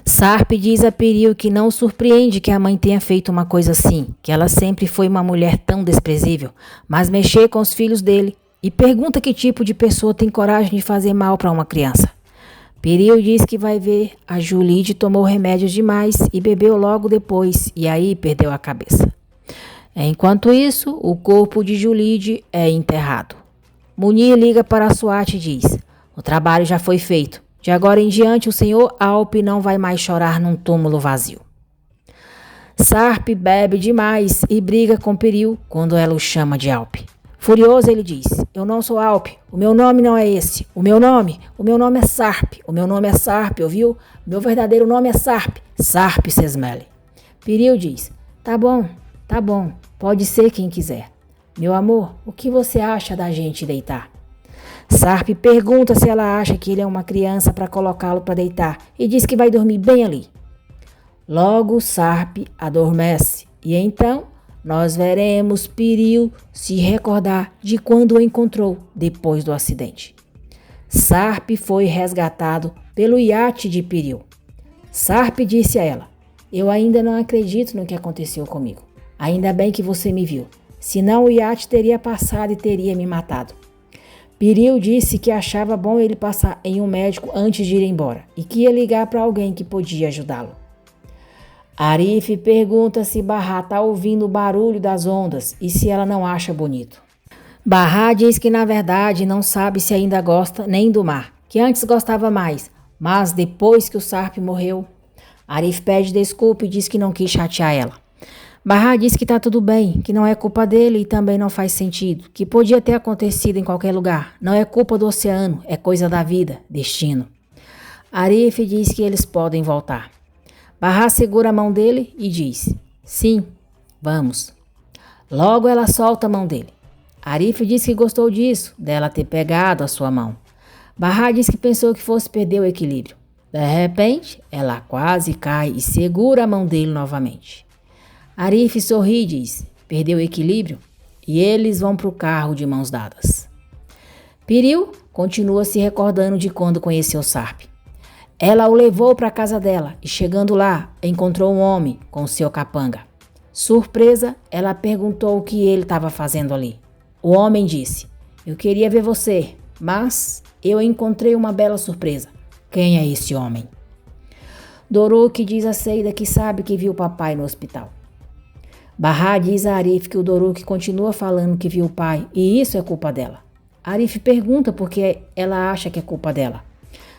Sarp diz a Piril que não o surpreende que a mãe tenha feito uma coisa assim, que ela sempre foi uma mulher tão desprezível, mas mexer com os filhos dele, e pergunta que tipo de pessoa tem coragem de fazer mal para uma criança. Piril diz que vai ver a Julide tomou remédios demais e bebeu logo depois, e aí perdeu a cabeça. Enquanto isso, o corpo de Julide é enterrado. Munir liga para a SWAT e diz: o trabalho já foi feito. De agora em diante, o senhor Alpe não vai mais chorar num túmulo vazio. Sarp bebe demais e briga com Piril quando ela o chama de Alpe. Furioso, ele diz: eu não sou Alpe, o meu nome não é esse. O meu nome é Sarp. O meu nome é Sarp, ouviu? Meu verdadeiro nome é Sarp. Sarp Sesmele. Piril diz: tá bom, pode ser quem quiser. Meu amor, o que você acha da gente deitar? Sarp pergunta se ela acha que ele é uma criança para colocá-lo para deitar e diz que vai dormir bem ali. Logo, Sarp adormece e então nós veremos Piril se recordar de quando o encontrou depois do acidente. Sarp foi resgatado pelo iate de Piril. Sarp disse a ela: eu ainda não acredito no que aconteceu comigo. Ainda bem que você me viu, senão o iate teria passado e teria me matado. Piril disse que achava bom ele passar em um médico antes de ir embora e que ia ligar para alguém que podia ajudá-lo. Arif pergunta se Bahá está ouvindo o barulho das ondas e se ela não acha bonito. Bahá diz que na verdade não sabe se ainda gosta nem do mar, que antes gostava mais, mas depois que o Sarp morreu. Arif pede desculpa e diz que não quis chatear ela. Bahá diz que está tudo bem, que não é culpa dele e também não faz sentido, que podia ter acontecido em qualquer lugar, não é culpa do oceano, é coisa da vida, destino. Arif diz que eles podem voltar. Bahá segura a mão dele e diz: sim, vamos. Logo ela solta a mão dele. Arif diz que gostou disso, dela ter pegado a sua mão. Bahá diz que pensou que fosse perder o equilíbrio. De repente, ela quase cai e segura a mão dele novamente. Arif sorri e diz: perdeu o equilíbrio? E eles vão para o carro de mãos dadas. Piril continua se recordando de quando conheceu Sarp. Ela o levou para a casa dela e, chegando lá, encontrou um homem com seu capanga. Surpresa, ela perguntou o que ele estava fazendo ali. O homem disse: eu queria ver você, mas eu encontrei uma bela surpresa. Quem é esse homem? Doruk diz a Seida que sabe que viu o papai no hospital. Bahá diz a Arif que o Doruk continua falando que viu o pai e isso é culpa dela. Arif pergunta por que ela acha que é culpa dela.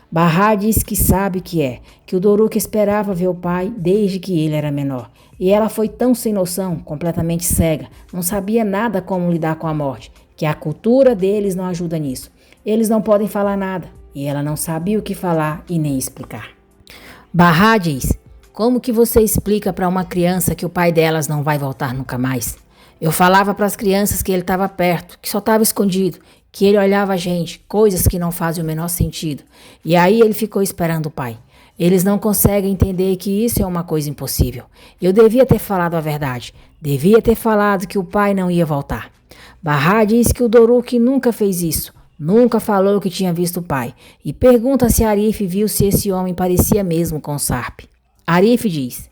Bahá diz que sabe que o Doruk esperava ver o pai desde que ele era menor. E ela foi tão sem noção, completamente cega, não sabia nada como lidar com a morte, que a cultura deles não ajuda nisso. Eles não podem falar nada, e ela não sabia o que falar e nem explicar. Bahá diz: como que você explica para uma criança que o pai delas não vai voltar nunca mais? Eu falava para as crianças que ele estava perto, que só estava escondido, que ele olhava a gente, coisas que não fazem o menor sentido. E aí ele ficou esperando o pai. Eles não conseguem entender que isso é uma coisa impossível. Eu devia ter falado a verdade. Devia ter falado que o pai não ia voltar. Bahá diz que o Doruk nunca fez isso. Nunca falou que tinha visto o pai. E pergunta se Arif viu se esse homem parecia mesmo com Sarp. Arif diz: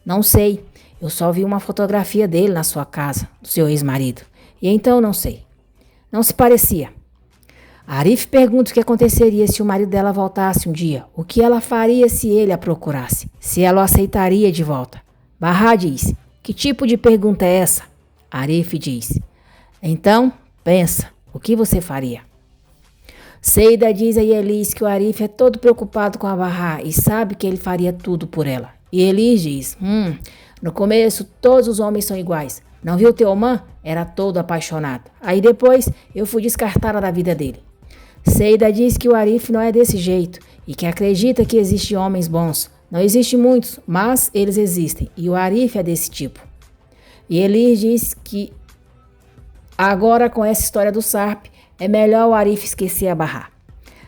não sei. Eu só vi uma fotografia dele na sua casa, do seu ex-marido. E então não sei. Não se parecia. Arif pergunta o que aconteceria se o marido dela voltasse um dia. O que ela faria se ele a procurasse? Se ela o aceitaria de volta? Bahá diz: que tipo de pergunta é essa? Arif diz: então, pensa, o que você faria? Seida diz a Elis que o Arif é todo preocupado com a Bahá e sabe que ele faria tudo por ela. E Elis diz: no começo todos os homens são iguais. Não viu Teoman? Era todo apaixonado. Aí depois eu fui descartada da vida dele. Seida diz que o Arif não é desse jeito e que acredita que existem homens bons. Não existem muitos, mas eles existem. E o Arif é desse tipo. E Elis diz que agora com essa história do Sarp, é melhor o Arif esquecer a Bahá.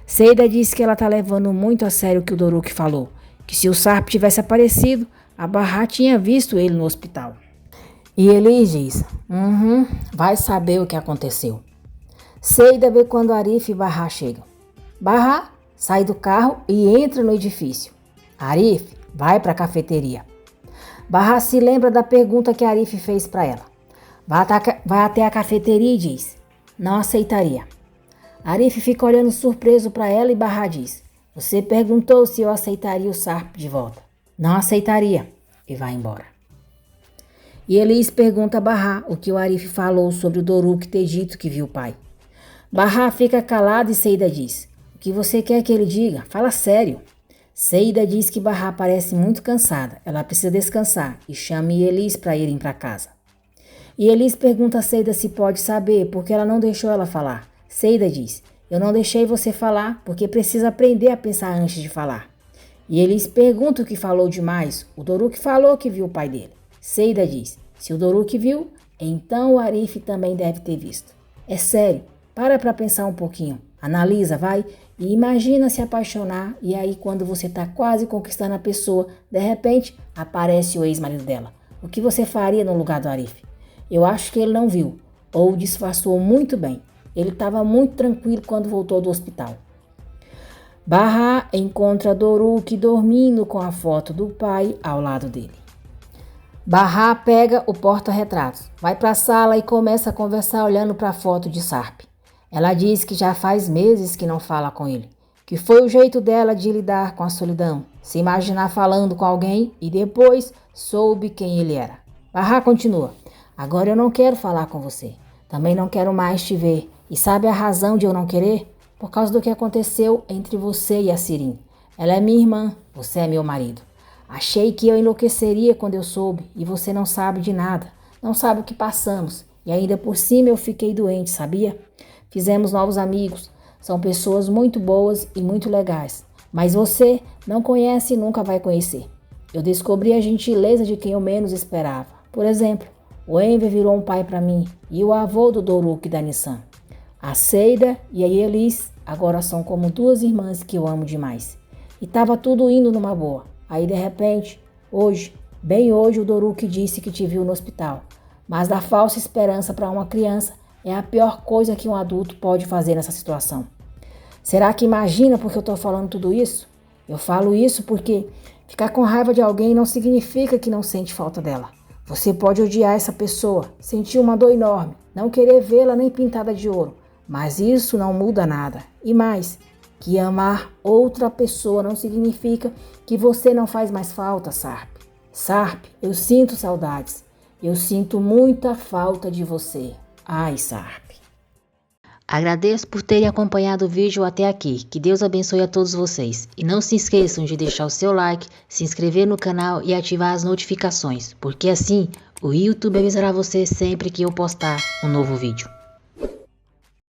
Seida diz que ela está levando muito a sério o que o Doruk falou. Que se o Sarp tivesse aparecido, a Bahá tinha visto ele no hospital. E Elis diz: vai saber o que aconteceu. Seida vê quando Arif e Bahá chegam. Bahá sai do carro e entra no edifício. Arif, vai para a cafeteria. Bahá se lembra da pergunta que Arif fez para ela. Vai até a cafeteria e diz: não aceitaria. Arif fica olhando surpreso para ela e Bahá diz: você perguntou se eu aceitaria o Sarp de volta. Não aceitaria. E vai embora. E Elis pergunta a Bahá o que o Arif falou sobre o Doruk ter dito que viu o pai. Bahá fica calado e Seida diz: o que você quer que ele diga? Fala sério. Seida diz que Bahá parece muito cansada. Ela precisa descansar e chama Elis para irem para casa. E Elis pergunta a Seida se pode saber porque ela não deixou ela falar. Seida diz: eu não deixei você falar porque precisa aprender a pensar antes de falar. E Elis pergunta o que falou demais. O Doruk falou que viu o pai dele. Seida diz: se o Doruk viu, então o Arif também deve ter visto. É sério, para pensar um pouquinho. Analisa, vai, e imagina se apaixonar e aí quando você está quase conquistando a pessoa, de repente aparece o ex-marido dela. O que você faria no lugar do Arif? Eu acho que ele não viu, ou disfarçou muito bem. Ele estava muito tranquilo quando voltou do hospital. Bahá encontra Doruk dormindo com a foto do pai ao lado dele. Bahá pega o porta-retratos, vai para a sala e começa a conversar olhando para a foto de Sarp. Ela diz que já faz meses que não fala com ele, que foi o jeito dela de lidar com a solidão, se imaginar falando com alguém e depois soube quem ele era. Bahá continua: agora eu não quero falar com você, também não quero mais te ver. E sabe a razão de eu não querer? Por causa do que aconteceu entre você e a Sirin. Ela é minha irmã, você é meu marido. Achei que eu enlouqueceria quando eu soube e você não sabe de nada, não sabe o que passamos. E ainda por cima eu fiquei doente, sabia? Fizemos novos amigos, são pessoas muito boas e muito legais, mas você não conhece e nunca vai conhecer. Eu descobri a gentileza de quem eu menos esperava. Por exemplo, o Enver virou um pai para mim e o avô do Doruk e da Nissan. A Seida e a Elis agora são como duas irmãs que eu amo demais. E estava tudo indo numa boa. Aí de repente, hoje, bem hoje, o Doruk disse que te viu no hospital. Mas dar falsa esperança para uma criança é a pior coisa que um adulto pode fazer nessa situação. Será que imagina porque eu estou falando tudo isso? Eu falo isso porque ficar com raiva de alguém não significa que não sente falta dela. Você pode odiar essa pessoa, sentir uma dor enorme, não querer vê-la nem pintada de ouro, mas isso não muda nada. E mais, que amar outra pessoa não significa que você não faz mais falta, Sarp. Sarp, eu sinto saudades. Eu sinto muita falta de você. Ai, Sarp. Agradeço por terem acompanhado o vídeo até aqui. Que Deus abençoe a todos vocês. E não se esqueçam de deixar o seu like, se inscrever no canal e ativar as notificações, porque assim o YouTube avisará você sempre que eu postar um novo vídeo.